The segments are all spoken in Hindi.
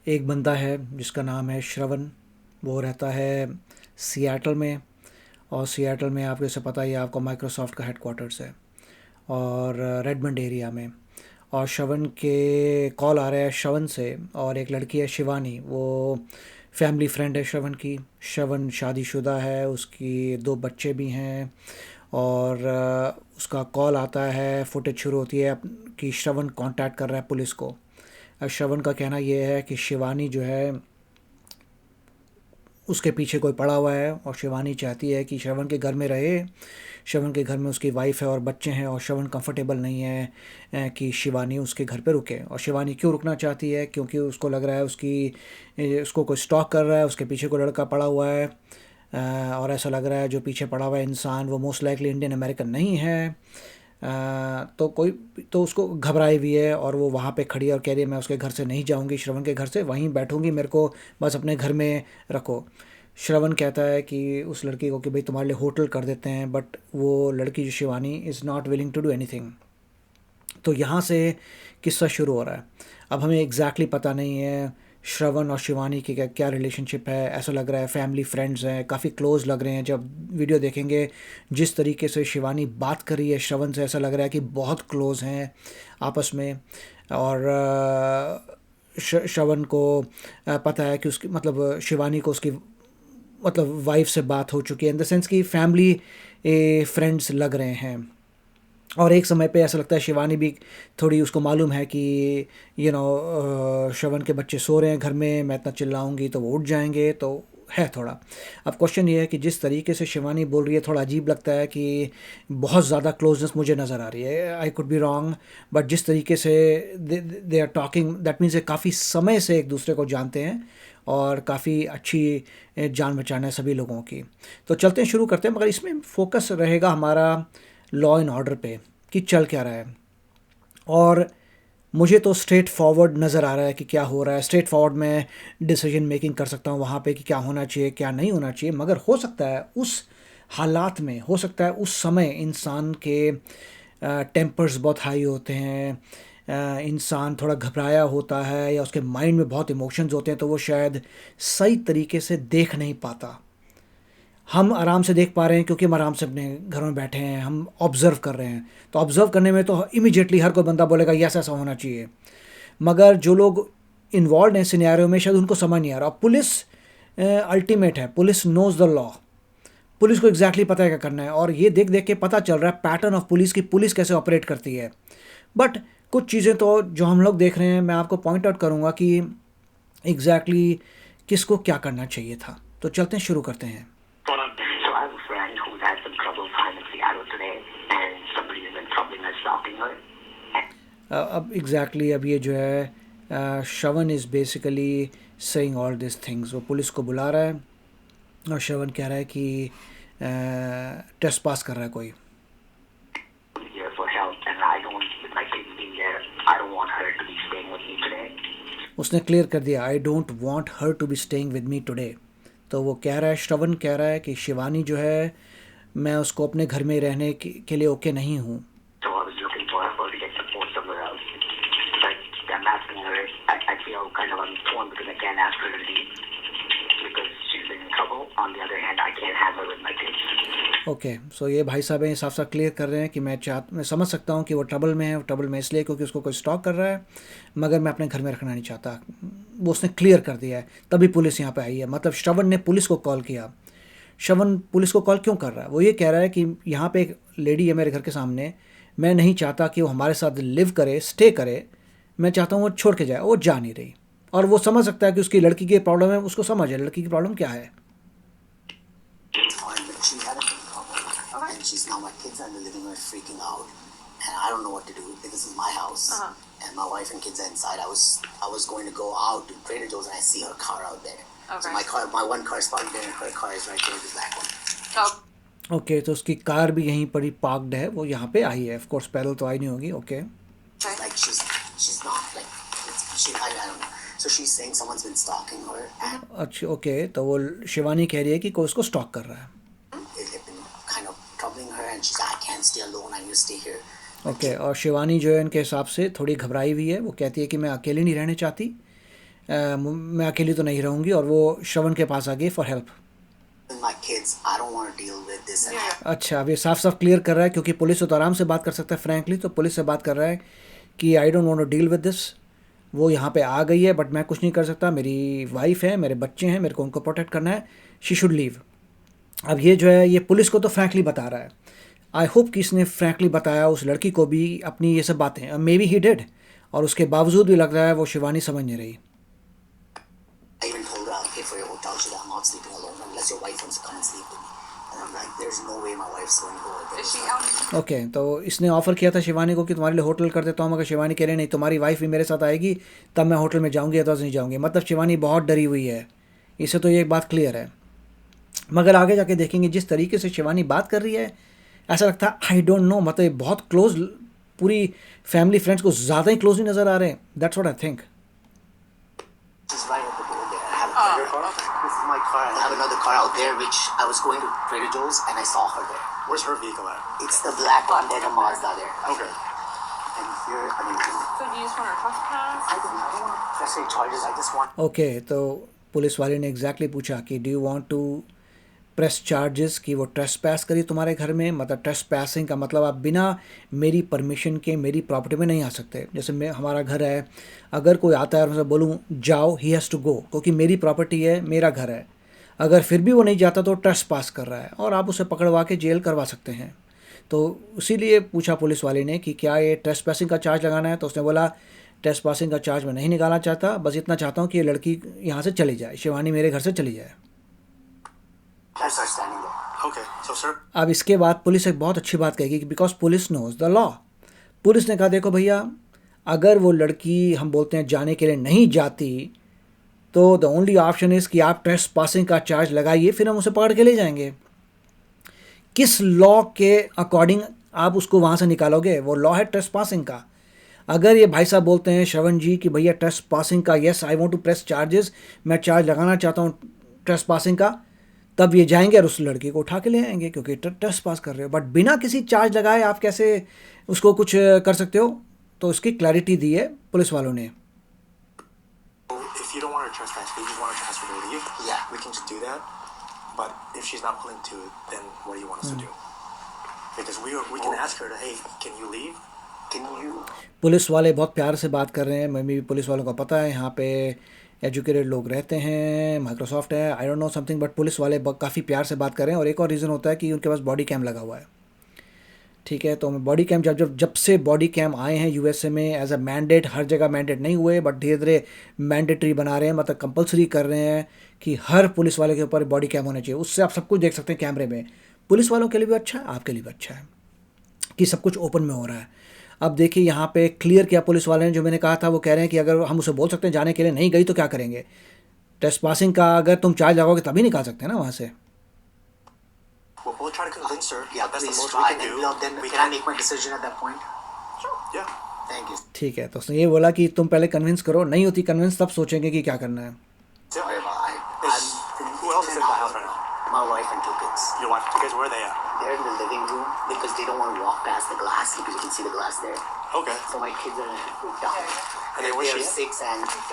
एक बंदा है जिसका नाम है श्रवण। वो रहता है सियाटल में। और सियाटल में आपको जैसे पता ही है, आपको माइक्रोसॉफ्ट का हेडक्वार्टर्स है और रेडमंड एरिया में। और श्रवण के कॉल आ रहा है श्रवण से, और एक लड़की है शिवानी, वो फैमिली फ्रेंड है श्रवण की। श्रवण शादीशुदा है, उसकी 2 बच्चे भी हैं। और उसका कॉल आता है, फुटेज शुरू होती है कि श्रवण कांटेक्ट कर रहा है पुलिस को। श्रवण का कहना ये है कि शिवानी जो है उसके पीछे कोई पड़ा हुआ है, और शिवानी चाहती है कि श्रवण के घर में रहे। श्रवण के घर में उसकी वाइफ है और बच्चे हैं, और श्रवण कंफर्टेबल नहीं है कि शिवानी उसके घर पे रुके। और शिवानी क्यों रुकना चाहती है? क्योंकि उसको लग रहा है उसको कोई स्टॉक कर रहा है, उसके पीछे कोई लड़का पड़ा हुआ है। और ऐसा लग रहा है जो पीछे पड़ा हुआ है इंसान वो मोस्ट लाइकली इंडियन अमेरिकन नहीं है। तो उसको घबराई हुई है, और वो वहाँ पे खड़ी है और कह रही है मैं उसके घर से नहीं जाऊँगी, श्रवण के घर से वहीं बैठूँगी, मेरे को बस अपने घर में रखो। श्रवण कहता है कि उस लड़की को कि भाई तुम्हारे लिए होटल कर देते हैं, बट वो लड़की जो Shivani is not willing to do anything. तो यहाँ से किस्सा शुरू हो रहा है। अब हमें एग्जैक्टली पता नहीं है श्रवण और शिवानी की क्या रिलेशनशिप है। ऐसा लग रहा है फैमिली फ्रेंड्स हैं, काफ़ी क्लोज लग रहे हैं। जब वीडियो देखेंगे जिस तरीके से शिवानी बात कर रही है श्रवण से, ऐसा लग रहा है कि बहुत क्लोज हैं आपस में। और श्रवण को पता है कि उसकी मतलब शिवानी को उसकी मतलब वाइफ से बात हो चुकी है, इन द सेंस कि फैमिली फ्रेंड्स लग रहे हैं। और एक समय पे ऐसा लगता है शिवानी भी थोड़ी उसको मालूम है कि श्रवण के बच्चे सो रहे हैं घर में, मैं इतना चिल्लाऊंगी तो वो उठ जाएंगे, तो है थोड़ा। अब क्वेश्चन ये है कि जिस तरीके से शिवानी बोल रही है थोड़ा अजीब लगता है कि बहुत ज़्यादा क्लोजनेस मुझे नज़र आ रही है। I could be wrong, but जिस तरीके से they are talking, that means काफ़ी समय से एक दूसरे को जानते हैं और काफ़ी अच्छी जान पहचान है सभी लोगों की। तो चलते हैं, शुरू करते हैं, मगर इसमें फोकस रहेगा हमारा लॉ एंड ऑर्डर पे कि चल क्या रहा है। और मुझे तो स्ट्रेट फॉरवर्ड नज़र आ रहा है कि क्या हो रहा है। स्ट्रेट फॉरवर्ड मैं डिसीजन मेकिंग कर सकता हूँ वहाँ पे कि क्या होना चाहिए क्या नहीं होना चाहिए। मगर हो सकता है उस हालात में, हो सकता है उस समय इंसान के टेम्पर्स बहुत हाई होते हैं, इंसान थोड़ा घबराया होता है, या उसके माइंड में बहुत इमोशंस होते हैं, तो वो शायद सही तरीके से देख नहीं पाता। हम आराम से देख पा रहे हैं क्योंकि हम आराम से अपने घरों में बैठे हैं, हम ऑब्ज़र्व कर रहे हैं। तो ऑब्ज़र्व करने में तो इमीडिएटली हर कोई बंदा बोलेगा यस ऐसा होना चाहिए। मगर जो लोग इन्वॉल्व हैं सिनेरियो में शायद उनको समझ नहीं आ रहा। पुलिस अल्टीमेट है, police nose the law, police को एग्जैक्टली पता है क्या करना है। और ये देख देख के पता चल रहा है पैटर्न ऑफ पुलिस की, पुलिस कैसे ऑपरेट करती है। बट कुछ चीज़ें तो जो हम लोग देख रहे हैं, मैं आपको पॉइंट आउट करूँगा कि एग्जैक्टली किसको क्या करना चाहिए था। तो चलते हैं, शुरू करते हैं। So I have a friend who's had some trouble time in Seattle today, and somebody has been troubling her, stalking her. अब एग्जैक्टली अब ये जो है Shravan is basically saying all this things. वो पुलिस को बुला रहा है और श्रवण कह रहा है कि टेस्ट पास कर रहा है कोई। Here for help, and I don't, with my kids being there, I don't want her to be staying with me today. उसने क्लियर कर दिया, I don't want her to be staying with me today. तो वो कह रहा है, श्रवण कह रहा है कि शिवानी जो है, मैं उसको अपने घर में रहने के लिए ओके नहीं हूँ। So I was looking for her to get support somewhere else. But I'm asking her, I feel kind of torn because I can't ask her to leave because she's been in trouble. On the other hand, I can't have her with my kids. Okay, so ये भाई साहब हैं साफ साफ क्लियर कर रहे हैं कि मैं समझ सकता हूँ कि वो ट्रबल में है। वो ट्रबल में इसलिए क्योंकि उसको कोई स्टॉक कर रहा है, मगर मैं अपने घर में रखना नहीं चाहता। वो उसने क्लियर कर दिया है, तभी पुलिस यहाँ पे आई है। मतलब श्रवण ने पुलिस को कॉल किया। श्रवण पुलिस को कॉल क्यों कर रहा है? वो ये कह रहा है कि यहाँ पे एक लेडी है मेरे घर के सामने, मैं नहीं चाहता कि वो हमारे साथ लिव करे, स्टे करे। मैं चाहता हूँ वो छोड़ के जाए। वो जा नहीं रही, और वो समझ सकता है कि उसकी लड़की की प्रॉब्लम है, उसको समझ है लड़की की प्रॉब्लम क्या है। She had a big problem, and she's now my kids are in the living room freaking out, and I don't know what to do because this is my house, and my wife and kids are inside. I was going to go out to Trader Joe's, and I see her car out there. So my one car is parked there, and her car is right there, the black one. Okay, तो उसकी कार भी यहीं पर ही पार्कड है, वो यहाँ पे आई है। ऑफ कोर्स पैदल तो आई नहीं होगी। Okay, Like she's not like I don't know. So she's saying someone's been stalking her, and अच्छा, ओके, तो वो शिवानी कह रही है कि कोई उसको स्टॉक कर रहा है। they've been kind of troubling her, and she's like, I can't stay alone. I need to stay here. Okay, और शिवानी जो है इनके हिसाब से थोड़ी घबराई हुई है। वो कहती है कि मैं अकेली नहीं रहने चाहती, मैं अकेली तो नहीं रहूँगी, और वो श्रवण के पास आ गई for help. My kids, I don't want to deal with this. अच्छा, अब ये साफ साफ क्लियर कर रहा है, क्योंकि पुलिस तो आराम से बात कर सकता है फ्रैंकली, तो पुलिस से बात कर रहा है कि I don't want to deal with this. वो यहाँ पे आ गई है बट मैं कुछ नहीं कर सकता, मेरी वाइफ है, मेरे बच्चे हैं, मेरे को उनको प्रोटेक्ट करना है, शी शुड लीव। अब ये जो है, ये पुलिस को तो फ्रैंकली बता रहा है। आई होप कि इसने फ्रैंकली बताया उस लड़की को भी अपनी ये सब बातें, मे बी ही डिड, और उसके बावजूद भी लग रहा है वो शिवानी समझ नहीं रही। I even told her I'll pay for your hotel. She said I'm not sleeping alone unless your wife wants to come and sleep with me. And I'm like, there's no way my wife's going to go with Is this. she out? Okay, तो इसने ऑफ़र किया था शिवानी को कि तुम्हारे लिए होटल कर देता हूँ, मगर शिवानी कह रही नहीं, तुम्हारी वाइफ भी मेरे साथ आएगी तब मैं होटल में जाऊँगी, अदरवाइज नहीं जाऊँगी। मतलब शिवानी बहुत डरी हुई है, इससे तो ये एक बात क्लियर है। मगर आगे जाके देखेंगे जिस तरीके से शिवानी बात कर रही है, ऐसा लगता है आई डोंट नो, मतलब बहुत क्लोज, पूरी फैमिली फ्रेंड्स को ज़्यादा ही क्लोज नहीं नज़र आ रहे हैं। That's what I think. She's right at the door there. I have your car? This is my car. I have another car out there, which I was going to Trader Joe's and I saw her there. Where's her vehicle at? It's the black one there, the Mazda there. Okay. And here, I mean, So do you just want her trespass? I don't want to press any charges. I just want. Okay, तो पुलिस वाले ने एग्जैक्टली पूछा कि do you want to press charges, कि वो ट्रेसपैस करी तुम्हारे घर में। मतलब ट्रेसपैसिंग का मतलब आप बिना मेरी परमिशन के मेरी प्रॉपर्टी में नहीं आ सकते। जैसे मैं, हमारा घर है, अगर कोई आता है और मैं बोलूँ जाओ, ही हैज़ टू गो, क्योंकि मेरी प्रॉपर्टी है, मेरा घर है। अगर फिर भी वो नहीं जाता तो ट्रेसपास कर रहा है, और आप उसे पकड़वा के जेल करवा सकते हैं। तो इसीलिए पूछा पुलिस वाले ने कि क्या ये ट्रेसपैसिंग का चार्ज लगाना है, तो उसने बोला ट्रेसपासिंग का चार्ज मैं नहीं निकालना चाहता, बस इतना चाहता हूँ कि ये लड़की यहाँ से चली जाए, शिवानी मेरे घर से चली जाए। I start standing there. Okay. So, sir, अब इसके बाद पुलिस एक बहुत अच्छी बात कहेगी कि because police knows the law. Police ने कहा देखो भैया, अगर वो लड़की हम बोलते हैं जाने के लिए नहीं जाती, तो द ओनली ऑप्शन इज़ कि आप ट्रेसपासिंग का चार्ज लगाइए, फिर हम उसे पकड़ के ले जाएंगे। किस लॉ के अकॉर्डिंग आप उसको वहाँ से निकालोगे? वो लॉ है ट्रेसपासिंग का। अगर ये भाई साहब बोलते हैं श्रवण जी कि भैया ट्रेसपासिंग का, yes I want to press charges, मैं चार्ज लगाना चाहता हूँ ट्रेसपासिंग का, तब ये जाएंगे और उस लड़की को उठा के ले आएंगे, क्योंकि ट्रेसपास कर रहे हो। बट बिना किसी चार्ज लगाए आप कैसे उसको कुछ कर सकते हो? तो उसकी क्लैरिटी दी है पुलिस वालों ने। if you don't want her to trespass, if you just want her to transfer to leave, Yeah. we can just do that. But if she's not willing to, then what do you want us to do? Because we can ask her to, hey, can you leave? Can you? Police वाले बहुत प्यार से बात कर रहे हैं। मैं भी, पुलिस वालों को पता है यहाँ पे एजुकेटेड लोग रहते हैं, माइक्रोसॉफ्ट है, I don't know something, but police वाले काफ़ी प्यार से बात कर रहे हैं। और एक और रीज़न होता है कि उनके पास बॉडी कैम लगा हुआ है, ठीक है। तो बॉडी कैम जब से बॉडी कैम आए हैं यूएसए में एज अ मैंडेट, हर जगह मैंडेट नहीं हुए बट धीरे धीरे मैंडेटरी बना रहे हैं, मतलब कंपलसरी कर रहे हैं कि हर पुलिस वाले के ऊपर बॉडी कैम होना चाहिए। उससे आप सब कुछ देख सकते हैं कैमरे में। पुलिस वालों के लिए भी अच्छा है, आपके लिए भी अच्छा है कि सब कुछ ओपन में हो रहा है। अब देखिए यहाँ पे क्लियर किया पुलिस वाले ने, जो मैंने कहा था, वो कह रहे हैं कि अगर हम उसे बोल सकते हैं जाने के लिए नहीं गई तो क्या करेंगे? ट्रेसपासिंग का अगर तुम चार्ज लगाओगे तभी निकाल सकते हैं ना वहाँ से। We'll try to convince her. Yeah, That's the please most try. we can And do. well, then We can I make my decision at that point? Yeah. Thank you. ठीक है, तो उसने ये बोला कि तुम पहले कन्विंस करो, नहीं होती कन्विंस तब सोचेंगे कि क्या करना है। Sorry about Who else is in the house right now? My wife and two kids. Your wife. You guys, where are they at? They're in the living room because they don't want to walk past the glass because you can see the glass there. Okay. So my kids are freaked out. And then where's They're she at? 6 and she's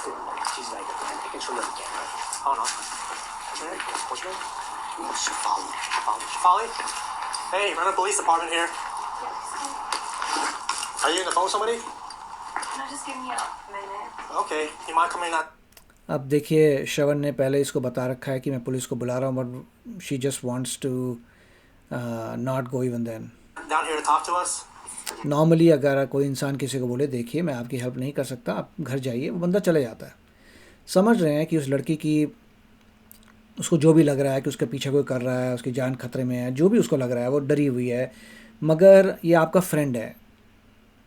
sitting there. She's right at the end. I can show you on the camera. Oh no. What's your name? What's your name? She followed me. Shafali? Hey, we're in the police department here. Are you on the phone with somebody? No, just give me a minute. Okay. You mind coming out? अब देखिए श्रवण ने पहले इसको बता रखा है कि मैं पुलिस को बुला रहा हूँ, but she just wants to not go even then. down here to talk to us? Normally अगर कोई इंसान किसी को बोले देखिए मैं आपकी हेल्प नहीं कर सकता, आप घर जाइए, वो बंदा चले जाता है। समझ रहे हैं कि उस लड़की की, उसको जो भी लग रहा है कि उसके पीछे कोई कर रहा है, उसकी जान खतरे में है, जो भी उसको लग रहा है, वो डरी हुई है। मगर ये आपका फ्रेंड है,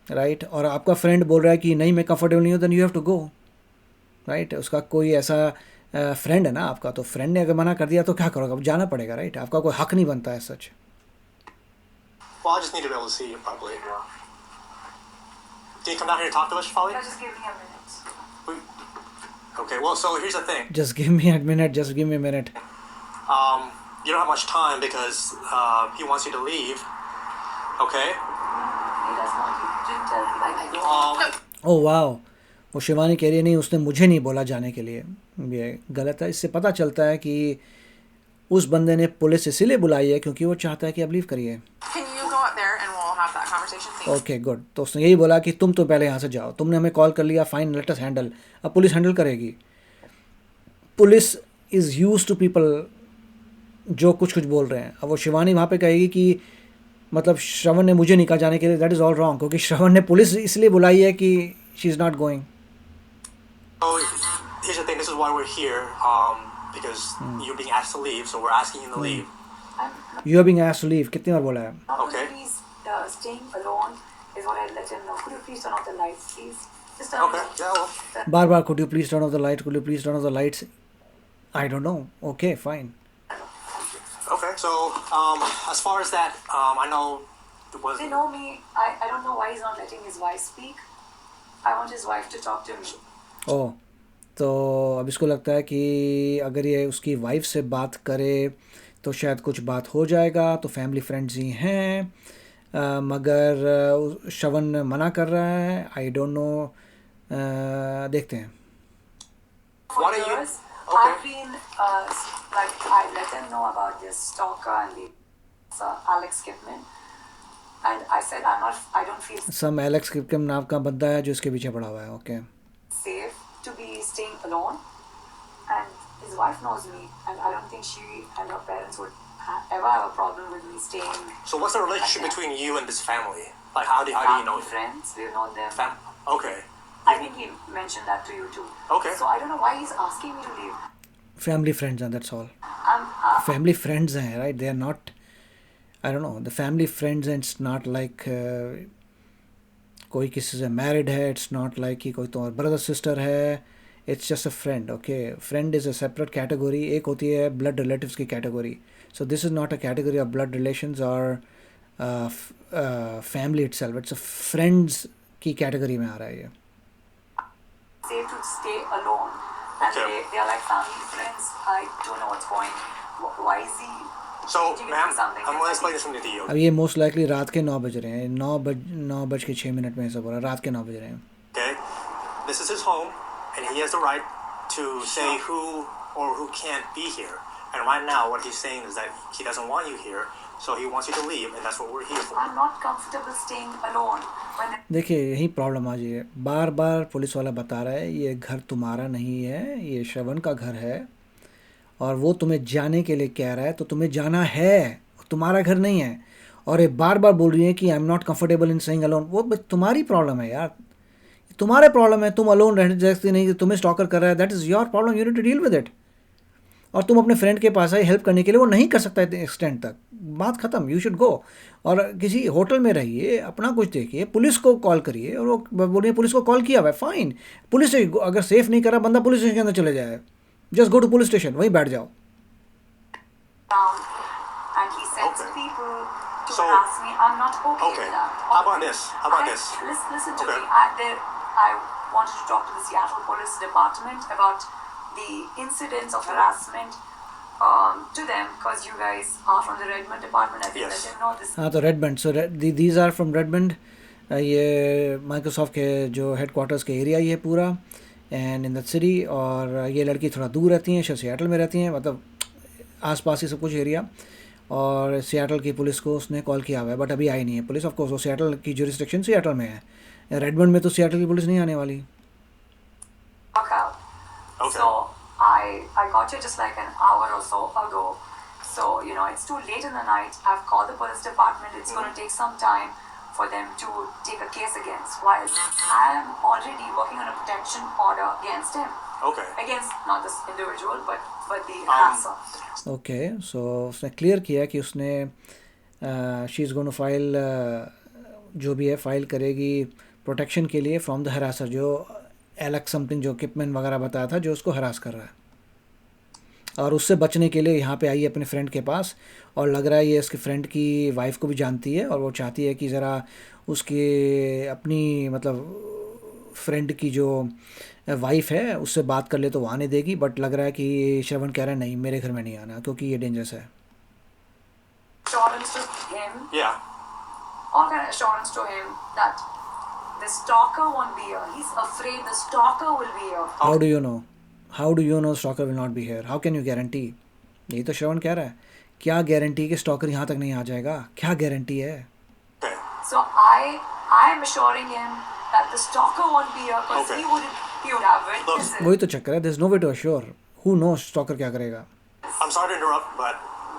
राइट? और आपका फ्रेंड बोल रहा है कि नहीं मैं कंफर्टेबल नहीं हूँ, then you have to go, right? उसका कोई ऐसा फ्रेंड है ना आपका, तो फ्रेंड ने अगर मना कर दिया तो क्या करोगे? अब जाना पड़ेगा, राइट? आपका कोई हक नहीं बनता है सच। Well, I just need to be able to see you properly. Can you come down here and talk to us, Shafali? No, just give me a minute. Okay, well, so here's the thing. Just give me a minute, just give me a minute. You don't have much time because he wants you to leave. Okay? He does not. Just tell me. I don't. Oh wow, वो शिवानी कह रही है नहीं उसने मुझे नहीं बोला जाने के लिए, ये गलत है। इससे पता चलता है कि उस बंदे ने पुलिस इसीलिए बुलाई है क्योंकि वो चाहता है कि आप लीव करिए। Can you go up there and we'll have that conversation, please? Okay good, तो उसने यही बोला कि तुम तो पहले यहाँ से जाओ, तुमने हमें कॉल कर लिया, फाइन लेट अस हैंडल। अब पुलिस हैंडल करेगी। Police is use to people जो कुछ कुछ बोल रहे हैं। अब वो शिवानी वहाँ पे कहेगी कि मतलब श्रवण ने मुझे नहीं कहा जाने के लिए, दैट इज़ ऑल रॉन्ग, क्योंकि श्रवण ने पुलिस इसलिए बुलाई है कि she is not going. So here's the thing. This is why we're here. Because you're being asked to leave, so we're asking you to leave. You are being asked to leave कितनी बार बोला है? Okay. Please, staying alone is what I let him know. Could you please turn off the lights, please? Just turn Okay. off. Yeah. Well. Bar bar could you please turn off the light, could you please turn off the lights? I don't know. Okay, fine. Okay. So as far as that, I know it was. They know me. I don't know why he's not letting his wife speak. I want his wife to talk to me. ओह, तो अब इसको लगता है कि अगर ये उसकी वाइफ से बात करे तो शायद कुछ बात हो जाएगा, तो फैमिली फ्रेंड्स ही हैं। मगर श्रवण मना कर रहा है। आई डोंट नो, देखते हैं। For What are you- years, Okay. I've been like I let them know about this stalker and the Alex Kipman, and I said I don't feel some Alex Kipkam नाम का बंदा है जो इसके पीछे पड़ा हुआ है। Okay safe to be staying alone, and his wife knows me, and I don't think she and her parents would ever have a problem with me staying. So what's the relationship Okay. between you and this family? Like how do you know? Family, friends, we've known them. Okay. I think he mentioned that to you too. Okay. So I don't know why he's asking me to leave. Family friends हैं, that's all. I'm family friends हैं, right? They are not, I don't know, the family friends and it's not like कोई किसी से मैरिड है, इट्स नॉट लाइक कि कोई तुम्हारा ब्रदर सिस्टर है, it's just a friend. Okay, friend is a separate category. एक होती है ब्लड रिलेटिव्स की category, so this is not a category of blood relations और family itself, it's a friends की कैटेगरी में आ रहा है ये। safe to stay alone, and Okay. they are like family friends. I don't know what's going. Why is he? So Did you ma'am, do something I'm that gonna I explain did? something to you. अब ये मोस्ट लाइकली रात के 9 बज रहे हैं, 9:06 में सब हो रहा है, रात के 9 बज रहे हैं। Okay. This is his home, and he has the right to say who or who can't be here. And right now, what he's saying is that he doesn't want you here, so he wants you to leave, and that's what we're here for. I'm not comfortable staying alone when देखिए यही प्रॉब्लम आ जी है। बार बार पुलिस वाला बता रहा है ये घर तुम्हारा नहीं है, ये श्रवण का घर है, और वो तुम्हें जाने के लिए कह रहा है, तो तुम्हें जाना है, तुम्हारा घर नहीं है। और ये बार बार बोल रही है कि आई am not comfortable in staying alone. वो तुम्हारी प्रॉब्लम है यार, तुम्हारे प्रॉब्लम है, तुम अलोन रहने जैसे नहीं, तुम्हें स्टॉकर कर रहा है, that is your problem, you need to deal with it. और तुम अपने फ्रेंड के पास आई हेल्प करने के लिए, वो नहीं कर सकता है एक्सटेंड तक, बात ख़त्म, यू शुड गो। और किसी होटल में रहिए, अपना कुछ देखिए, पुलिस को कॉल करिए। और वो बोल रही है पुलिस को कॉल किया हुआ है, फाइन, पुलिस से अगर सेफ नहीं करा बंदा, पुलिस स्टेशन के अंदर चले जाए, just go to police station, वहीं बैठ जाओ। down, and he sends Okay. people to So- harass me. I'm not okay, Okay. with that. How about this? How about this? Listen to Okay. me. I wanted to talk to the Seattle Police Department about the incidents of harassment to them, because you guys are from the Redmond Department. I think Yes. let them know this. हाँ, तो Redmond, so these are from Redmond. ये माइक्रोसॉफ्ट के जो हेडक्वार्टर्स के एरिया ही है पूरा, एंड इन द सिटी। और ये लड़की थोड़ा दूर रहती हैं, सियाटल में रहती हैं, मतलब आसपास ही सब कुछ एरिया। और सियाटल की पुलिस को उसने कॉल किया हुआ है, बट अभी आई नहीं है पुलिस। ऑफ कोर्स वो सियाटल की जुरिस्डिक्शन सियाटल में है, रेडमंड में तो सियाटल की पुलिस नहीं आने वाली। Walk out. Okay. So I got here just like an hour or so ago. So it's too late in the night. I've called the police department. It's going to take some time for them to take a case against. While I am already working on a protection order against him, Okay. against not this individual, but the harasser. Okay, so उसने क्लियर किया कि उसने she is going to file, जो भी है फाइल करेगी प्रोटेक्शन के लिए फ्रॉम द हरासर, जो एलेक्स समथिंग जो किपमैन वगैरह बताया था, जो उसको हरास कर रहा है। और उससे बचने के लिए यहाँ पे आई है अपने फ्रेंड के पास, और लग रहा है ये इसके फ्रेंड की वाइफ को भी जानती है, और वो चाहती है कि ज़रा उसके अपनी मतलब फ्रेंड की जो वाइफ है उससे बात कर ले तो वो आने देगी। बट लग रहा है कि श्रवण कह रहा है नहीं, मेरे घर में नहीं आना, क्योंकि ये डेंजरस है। Assurance to him, Yeah. all kind of assurance to him that the stalker won't be here. He's afraid the stalker will be here. How do you know? How do you know stalker will not be here? How can you guarantee? यही तो श्रवण कह रहा है, क्या गारंटी कि स्टॉकर यहाँ तक नहीं आ जाएगा? क्या गारंटी है? Okay. So I am assuring him that the stalker won't be here because Okay. he would have witnesses. वही तो चक्कर है. There's no way to assure. Who knows stalker क्या करेगा? I'm sorry to interrupt, but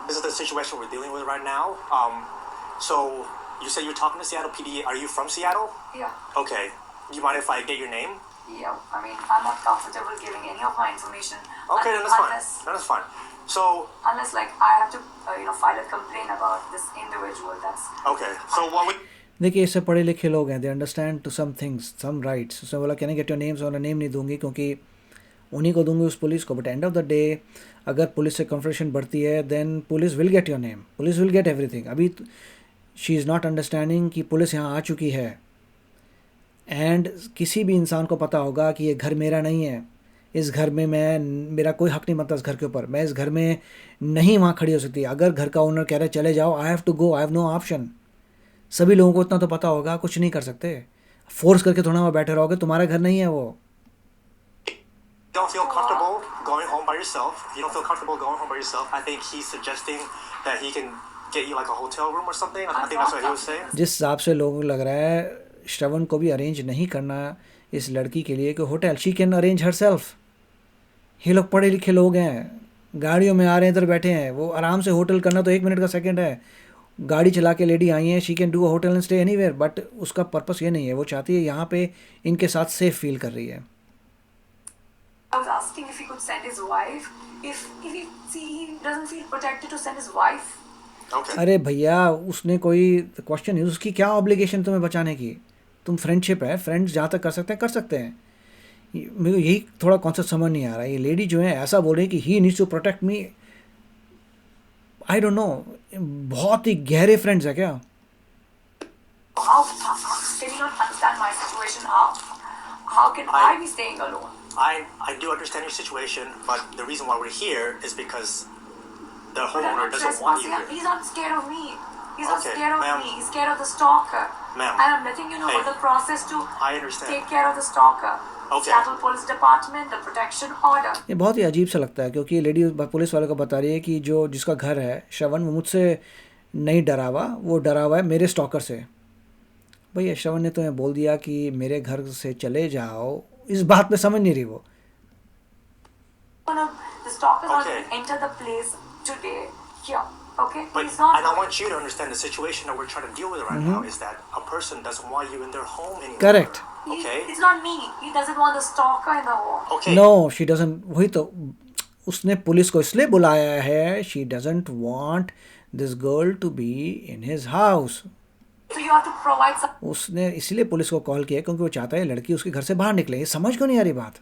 this is the situation we're dealing with right now. So you said you're talking to Seattle PD. Are you from Seattle? Yeah. Okay. Do you mind if I get your name? Yeah, I mean, I'm not comfortable giving any of my information. Okay, then that's fine. unless, Then that's fine. So, Unless, like, I have to, file a complaint about this individual. That's okay. So what we देखिए, इससे पढ़े लिखे लोग हैं. They understand to some things, some rights. उसने बोला can I get your names, और नेम नहीं दूंगी क्योंकि उन्हीं को दूंगी, उस पुलिस को. But end of the day अगर पुलिस से कन्फ्रंटेशन बढ़ती है then police will get your name, police will get everything. अभी शी इज़ नॉट अंडरस्टैंडिंग कि पुलिस यहाँ आ चुकी है. एंड किसी भी इंसान को पता होगा कि ये घर मेरा नहीं है, इस घर में मेरा कोई हक नहीं बनता इस घर के ऊपर. मैं इस घर में नहीं वहाँ खड़ी हो सकती. अगर घर का ओनर कह रहे चले जाओ, I have to go, I have no option. सभी लोगों को इतना तो पता होगा, कुछ नहीं कर सकते. फोर्स करके थोड़ा वहाँ बैठे रहोगे, तुम्हारा घर नहीं है वो. don't feel comfortable going home by yourself, you don't feel comfortable going home by yourself, I think he's suggesting that he can get you like a hotel room or something. I think that's what he was saying. जिस हिसाब से लोगों को लग रहा है श्रवण को भी अरेंज नहीं करना इस लड़की के लिए कि hotel, she can arrange her self. ये लोग पढ़े लिखे लोग हैं, गाड़ियों में आ रहे हैं, इधर बैठे हैं. वो आराम से होटल करना तो 1 मिनट का सेकंड है. गाड़ी चला के लेडी आई हैं, she can do a hotel and stay anywhere. But उसका पर्पस ये नहीं है. वो चाहती है यहाँ पे इनके साथ सेफ फील कर रही है. I was asking if he could send his wife. If he doesn't feel protected to send his wife. Okay. अरे भैया, उसने कोई क्वेश्चन नहीं, उसकी क्या ऑब्लिगेशन तुम्हें बचाने की? तुम फ्रेंडशिप है, फ्रेंड्स जहाँ तक कर सकते हैं कर सकते हैं. मेरे को यही थोड़ा कॉन्सेप्ट समझ नहीं आ रहा है. ये लेडी जो है ऐसा बोल रही है कि he needs to protect me. I don't know, बहुत ही गहरे फ्रेंड्स है क्या? How can you not understand my situation? How can I be staying alone? I do understand your situation, but the reason why we're here is because the But I'm homeowner not doesn't want you trespassing. here. He's not scared of me. He's not Okay, scared of ma'am. me. He's scared of the stalker. Ma'am. And I'm letting you know Hey. about the process to I understand. take care of the stalker. Okay. Seattle Police Department, the protection order. ये बहुत ही अजीब सा लगता है क्योंकि लेडी पुलिस वाले को बता रही है कि जो जिसका घर है श्रवण, वो मुझसे नहीं डरा हुआ, वो डरा हुआ है मेरे स्टॉकर से. भैया, श्रवण ने तुम्हें बोल दिया कि मेरे घर से चले जाओ, इस बात पे समझ नहीं रही वो. The stalker's not Okay. going to enter the place today. Here. Okay? But He's not. and I want you to understand the situation that we're trying to deal with right now is that a person doesn't want you in their home anymore. Correct. Okay. It's not me. He doesn't want the stalker in the home. Okay. No, she doesn't. वही तो उसने पुलिस को इसलिए बुलाया है, she doesn't want this girl to be in his house. So you have to provide उसने इसलिए पुलिस को कॉल किया क्योंकि वो चाहता है लड़की उसके घर से बाहर निकले. ये समझ क्यों नहीं आ रही बात?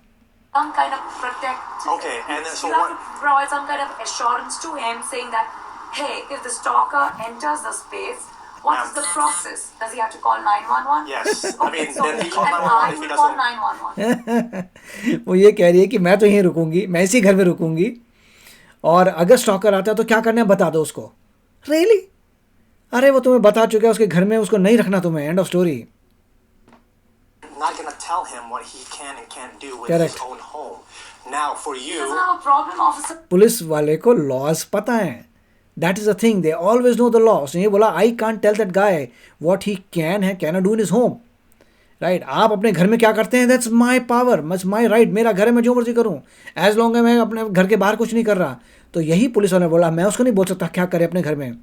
some kind of protect. Okay, and then so you have what- to provide some kind of assurance to him, saying that, hey, if the stalker enters the space, what is the process? Does he have to call 911? Yes. I mean, So then he he call and 911 I if he will call doesn't. 911. वो ये कह रही है कि मैं तो यहीं रुकूंगी, मैं इसी घर में रुकूंगी, और अगर स्टॉकर आता है तो क्या करना है बता दो उसको. रियली? अरे वो तुम्हें बता चुका है उसके घर में उसको नहीं रखना तुम्हें. End of story. Not gonna tell him what he can and can't do with Correct. his own home. Now, for He you, doesn't have a problem, officer. Police वाले को लॉज पता है. That is the thing, they always know the law. उसने ये बोला I can't tell that guy what he can do in his home. Right? आप अपने घर में क्या करते हैं, that's my power, much my right. मेरा घर है, मैं जो मर्जी करूँ, एज लॉन्ग मैं अपने घर के बाहर कुछ नहीं कर रहा. तो यही पुलिस वाले ने बोला, मैं उसको नहीं बोल सकता क्या करे अपने घर में.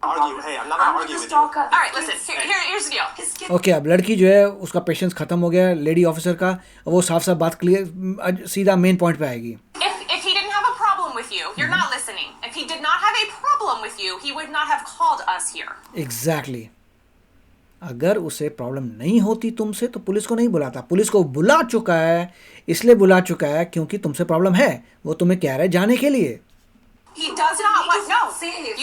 argue. Hey, I'm not I'm gonna not argue the with you. stalker. All right, listen. Here's the deal. His kid. Okay, अब लड़की जो है उसका पेशेंस खत्म हो गया लेडी ऑफिसर का. वो साफ साफ बात क्लियर, सीधा मेन पॉइंट पे आएगी. If he didn't have a problem with you, you're not listening. If he did not have a problem with you, he would not have called us here. Exactly. अगर उसे प्रॉब्लम नहीं होती तुमसे तो पुलिस को नहीं बुलाता. पुलिस को बुला चुका है, इसलिए बुला चुका है क्योंकि तुमसे प्रॉब्लम है. वो तुम्हें कह रहा है जाने के लिए. He does not want. No, safe.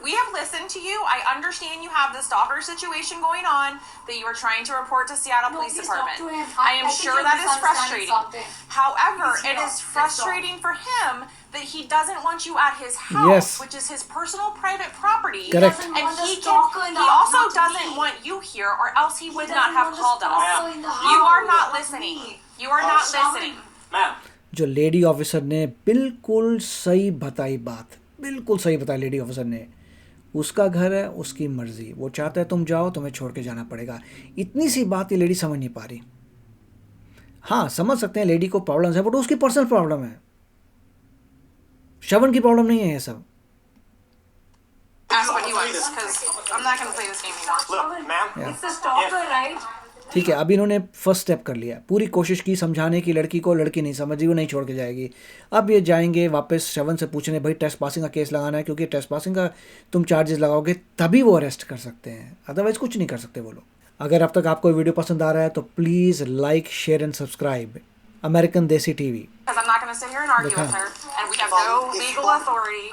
we have listened to you. I understand you have the stalker situation going on that you are trying to report to Seattle No, Police please talk Department. to him. I I am think sure you're that is misunderstanding frustrating. something. However, Please, it yeah, is that's frustrating for him that he doesn't want you at his house, Yes. which is his personal private property. Correct. Doesn't And want the he stalker in the he also house, not doesn't me. want you here, or else he would doesn't not have want the called stalker us. in the You are house, not not listening. me. You are not Shaman. listening. Ma'am, जो लेडी ऑफिसर ने बिल्कुल सही बताई बात, बिल्कुल सही बताई लेडी ऑफिसर ने। उसका घर है, उसकी मर्जी, वो चाहता है तुम जाओ, तुम्हें छोड़ के जाना पड़ेगा। इतनी सी बात ये लेडी समझ नहीं पा रही। हाँ, समझ सकते हैं लेडी को प्रॉब्लम्स है, बट उसकी पर्सनल प्रॉब्लम है, श्रवण की प्रॉब्लम नहीं है ये सब। Ask what he wants, because I'm not going to play this game anymore. look, ma'am. It's the stalker, right? ठीक है, अब इन्होंने फर्स्ट स्टेप कर लिया, पूरी कोशिश की समझाने की लड़की को, लड़की नहीं समझी, वो नहीं छोड़ के जाएगी। अब ये जाएंगे वापस श्रवण से पूछने, भाई ट्रेस पासिंग का केस लगाना है, क्योंकि ट्रेस पासिंग का तुम चार्जेस लगाओगे तभी वो अरेस्ट कर सकते हैं, अदरवाइज कुछ नहीं कर सकते वो लोग। अगर अब तक आपको वीडियो पसंद आ रहा है तो please like, share and subscribe American देसी TV. Because I'm not going to sit here and argue with her, and we have no legal authority.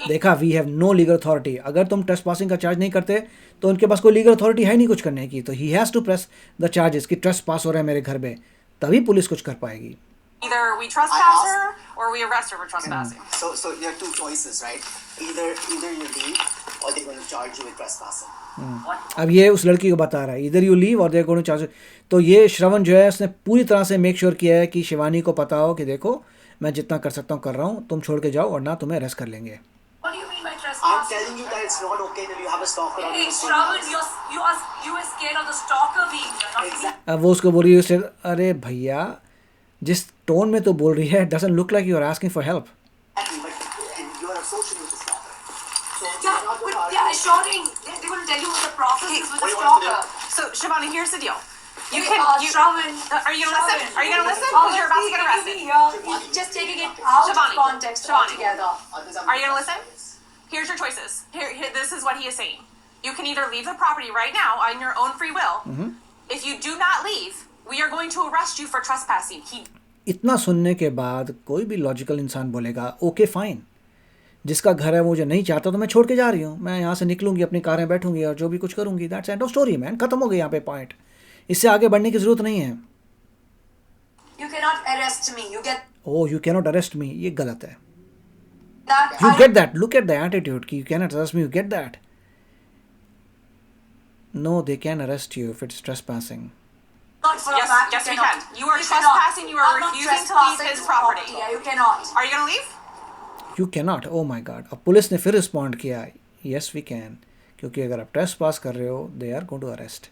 देखा, we have no legal authority. अगर तुम ट्रेस पासिंग का चार्ज नहीं करते तो उनके पास कोई लीगल अथॉरिटी है नहीं कुछ करने की, तो he has to press the charges कि ट्रेस पास हो रहा है मेरे घर में, तभी पुलिस कुछ कर पाएगी। Either we trespass her or we arrest her for trespassing. So there are two choices, right? Either you leave or they're going to charge you with trespassing. अब ये उस लड़की को बता रहा है, इधर यू लीव और देयर गोइंग टू चार्ज। तो ये श्रवण जो है उसने पूरी तरह से मेक श्योर किया है कि शिवानी को पता हो कि देखो मैं जितना कर सकता हूँ कर रहा हूँ, तुम छोड़ के जाओ वरना तुम्हें अरेस्ट कर लेंगे। What do you mean by I'm trespassing? telling you that it's not okay that you have a stalker on Hey, your Shravan, house. you are scared of the stalker being here, not me. Exactly. अब वो उसको बोल रही है उससे, अरे भैया जिस टोन में तो बोल रही है, doesn't look like you are asking for help. But you are associating with the stalker. So Yeah, you're not but going to they're argue. assuring, they're going to tell you what the process is with What the do you want us to stalker. do? So, Shivani, here's the deal. You Hey, can. Shravan, Are you gonna listen? Are you gonna listen? Oh, Because you're about to get arrested. You're just taking it out of Shivani, context Shivani. altogether. Others Are you gonna listen? Here's your choices. Here, this is what he is saying. You can either leave the property right now on your own free will. If you do not leave, we are going to arrest you for trespassing. इतना सुनने के बाद कोई भी लॉजिकल इंसान बोलेगा ओके फाइन, जिसका घर है वो जो नहीं चाहता तो मैं छोड़ के जा रही हूँ, मैं यहाँ से निकलूंगी, अपनी कार में बैठूंगी और जो भी कुछ करूंगी, that's end of story man, खत्म हो गई यहाँ पे पॉइंट। इससे आगे बढ़ने की जरूरत नहीं है। You cannot arrest me. You get oh you cannot arrest me, ये गलत है। that? You get that, look at the attitude कि you cannot arrest me, you get that. No, they can arrest you if it's trespassing. Not for Yes, a fact. yes, we cannot. can. You are cannot. trespassing, you are I'm not refusing to leave trespassing his the property. Yeah, you cannot. Are you gonna leave? You cannot, oh my God. अब पुलिस ने फिर रिस्पॉन्ड किया, येस वी कैन, क्योंकि अगर आप ट्रेस पास कर रहे हो they are going to arrest.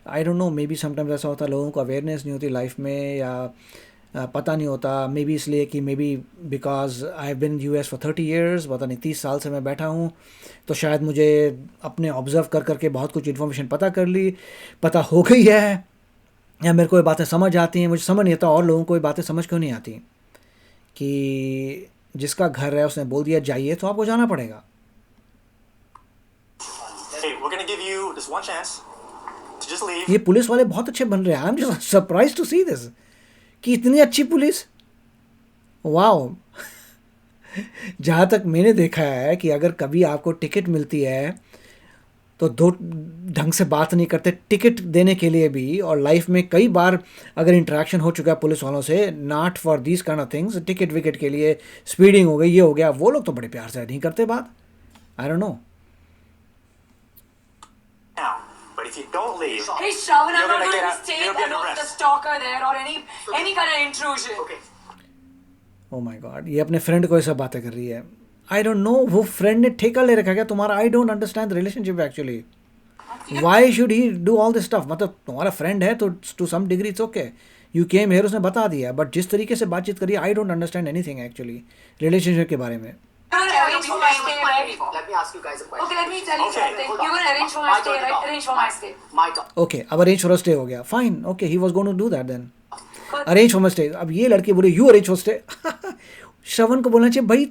I don't know, maybe sometimes ऐसा होता है लोगों को अवेयरनेस नहीं होती लाइफ में, या पता नहीं होता, मे बी इसलिए कि may be because I have been US for 30 years, पता नहीं 30 साल से मैं बैठा हूँ, तो शायद मुझे अपने ऑब्जर्व कर करके बहुत कुछ इन्फॉर्मेशन पता हो गई है, या मेरे को ये बातें समझ आती हैं, मुझे समझ नहीं आता और लोगों को ये बातें समझ क्यों नहीं आती कि जिसका घर है उसने बोल दिया जाइए तो आपको जाना पड़ेगा। Hey, we're gonna give you this one chance to just leave. ये पुलिस वाले बहुत अच्छे बन रहे हैं, I am just surprise to see this, कि इतनी अच्छी पुलिस, वाओ। जहाँ तक मैंने देखा है कि अगर कभी आपको टिकट मिलती है तो दो ढंग से बात नहीं करते टिकट देने के लिए भी, और लाइफ में कई बार अगर इंटरेक्शन हो चुका है पुलिस वालों से, not for these kind of things, ticket wicket के लिए, स्पीडिंग हो गई, ये हो गया, वो लोग तो बड़े प्यार से नहीं करते बात। आई don't no. Now, but if you don't leave, Hey, Shravan, You're I'm not gonna going get to stay you're there, gonna not the arrest. stalker there or any kind of intrusion. Okay. O my God, ये अपने फ्रेंड को ये सब बातें कर रही है। आई डोंट नो, वो फ्रेंड ने ठेका ले रखा क्या तुम्हारा? I don't understand the relationship actually. Why should he do all this stuff? मतलब तुम्हारा फ्रेंड है तो to some degree it's okay, you came here, उसने बता दिया, बट जिस तरीके से बातचीत करी, I don't understand anything actually relationship के बारे में। You're going to arrange for my stay, right? Let me ask you guys a question. Okay, let me tell you Okay. something. Hold on. You're going to arrange for my stay, turn right? now. Arrange for my stay. My turn. Okay, अब अरेंज फॉर स्टे हो गया, fine, okay, he was going to do that then, arrange for stay. अब ये लड़की बोले you arrange for stay. Shravan को बोलना चाहिए भाई,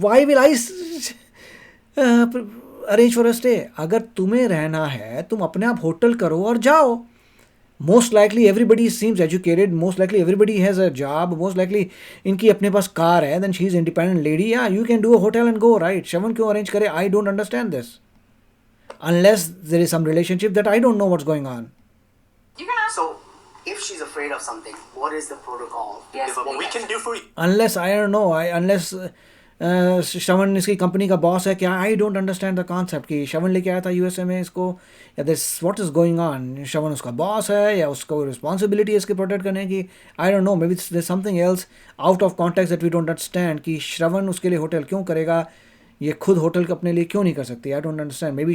why will I arrange for stay? अगर तुम्हें रहना है तुम अपने आप होटल करो और जाओ, most likely everybody seems educated, most likely everybody has a job, most likely इनकी अपने पास कार है, then she is independent lady, या you can do a hotel and go, right? Shravan क्यों अरेंज करे? I don't understand this unless there is some relationship that I don't know what's going on. You can ask. So, if she's afraid of something, what is the protocol to Yes, give up? What we can do for you. Unless I don't know, unless Shravan इसकी कंपनी का बॉस है क्या? I don't understand the concept कि श्रवण लेके आया था यूएसए में इसको, या this what is going on? Shravan उसका बॉस है या उसको रिस्पॉन्सिबिलिटी है इसकी प्रोटेक्ट करने की? I don't know, maybe there something else out of context that we don't understand कि श्रवण उसके लिए होटल क्यों करेगा, ये खुद होटल अपने लिए क्यों नहीं कर सकती? I don't understand. Maybe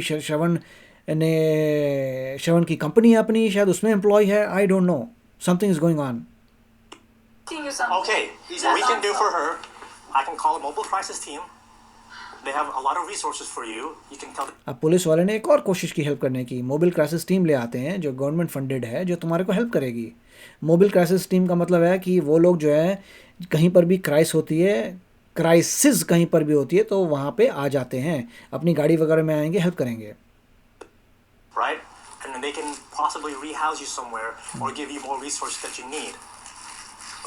Shravan की कंपनी है अपनी, शायद उसमें एम्प्लॉय है, I don't know, something is going on. Okay, what we can do for her, I can call a mobile crisis team. They have a lot of resources for you. You can tell them. अब पुलिस वाले ने एक और कोशिश की हेल्प करने की, मोबाइल क्राइसिस टीम ले आते हैं जो गवर्नमेंट फंडेड है, जो तुम्हारे को हेल्प करेगी। मोबाइल क्राइसिस टीम का मतलब है कि वो लोग जो है कहीं पर भी क्राइसिस कहीं पर भी होती है तो वहाँ पे आ जाते हैं, अपनी गाड़ी वगैरह में आएंगे, हेल्प करेंगे। Right? And then they can possibly rehouse you somewhere or give you more resources that you need.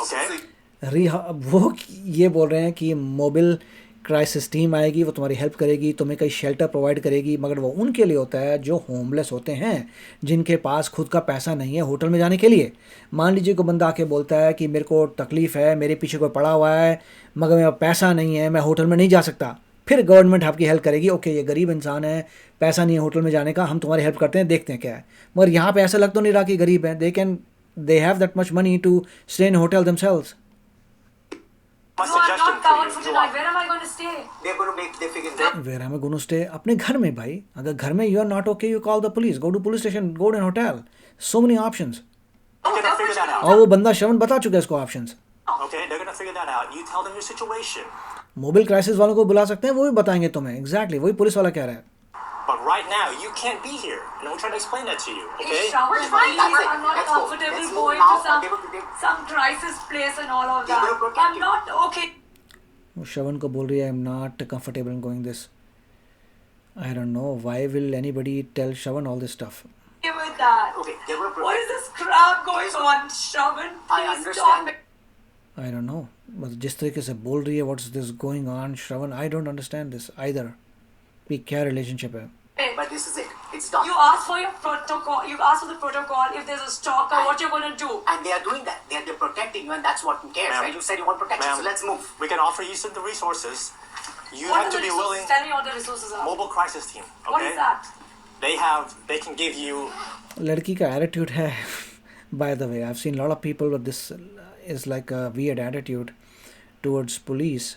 Okay? वो ये बोल रहे हैं कि मोबाइल क्राइसिस टीम आएगी, वो तुम्हारी हेल्प करेगी, तुम्हें कहीं शेल्टर प्रोवाइड करेगी, मगर वो उनके लिए होता है जो होमलेस होते हैं, जिनके पास खुद का पैसा नहीं है होटल में जाने के लिए। मान लीजिए कोई बंदा आके बोलता है कि मेरे को तकलीफ़ है, मेरे पीछे कोई पड़ा हुआ है, मगर मेरा पैसा नहीं है, मैं होटल में नहीं जा सकता, फिर गवर्नमेंट आपकी हेल्प करेगी। ओके, ये गरीब इंसान है, पैसा नहीं है होटल में जाने का, हम तुम्हारी हेल्प करते हैं, देखते हैं क्या है। मगर यहाँ पे ऐसा लग तो नहीं रहा कि गरीब है, they have that much money to stay in hotel themselves. My No, I'm suggestion not for covered you. for tonight. Where am I going to stay? They're going to make they figure that where am I gonna stay? अपने घर में भाई। अगर घर में you are not okay, you call the police, go to police station, go in hotel, so many options. They're gonna figure that out. और वो बंदा श्रवण बता चुका है इसको options. Okay, they're gonna figure that out. You tell them your situation. Mobile crisis वालों को बुला सकते हैं, वो भी बताएंगे तुम्हें एग्जैक्टली वही पुलिस वाला कह रहा है। But right now, you can't be here, and I'm trying to explain that to you. Okay? Hey, Shravan, We're fine, please, that's it. I'm not Let's go. comfortable Let's move going now. to They will- some crisis place and all of They will that. protect I'm you. not okay. वो श्रवण को बोल रही है, I am not comfortable in going this. I don't know why will anybody tell Shravan all this stuff. With that. Okay, they will protect. What is this crap going on, Shravan? I Please understand. stop. I don't no, बस जिस तरीके से बोल रही है, what's this going on Shravan, I don't understand this either कि क्या रिलेशनशिप है। But this is it. It's done. You asked for your protocol. You asked for the protocol. If there's a stalker, what you're going to do? And they are doing that. They're protecting you, and that's what cares, Ma'am. right? You said you want protection, Ma'am, so let's move. we can offer you some of the resources. You What have are to the be resources? willing. Tell me what the resources are. Mobile crisis team. Okay? What is that? They can give you. लड़की का एटीट्यूड है by the way, I have seen lot of people with this is like a weird attitude towards police,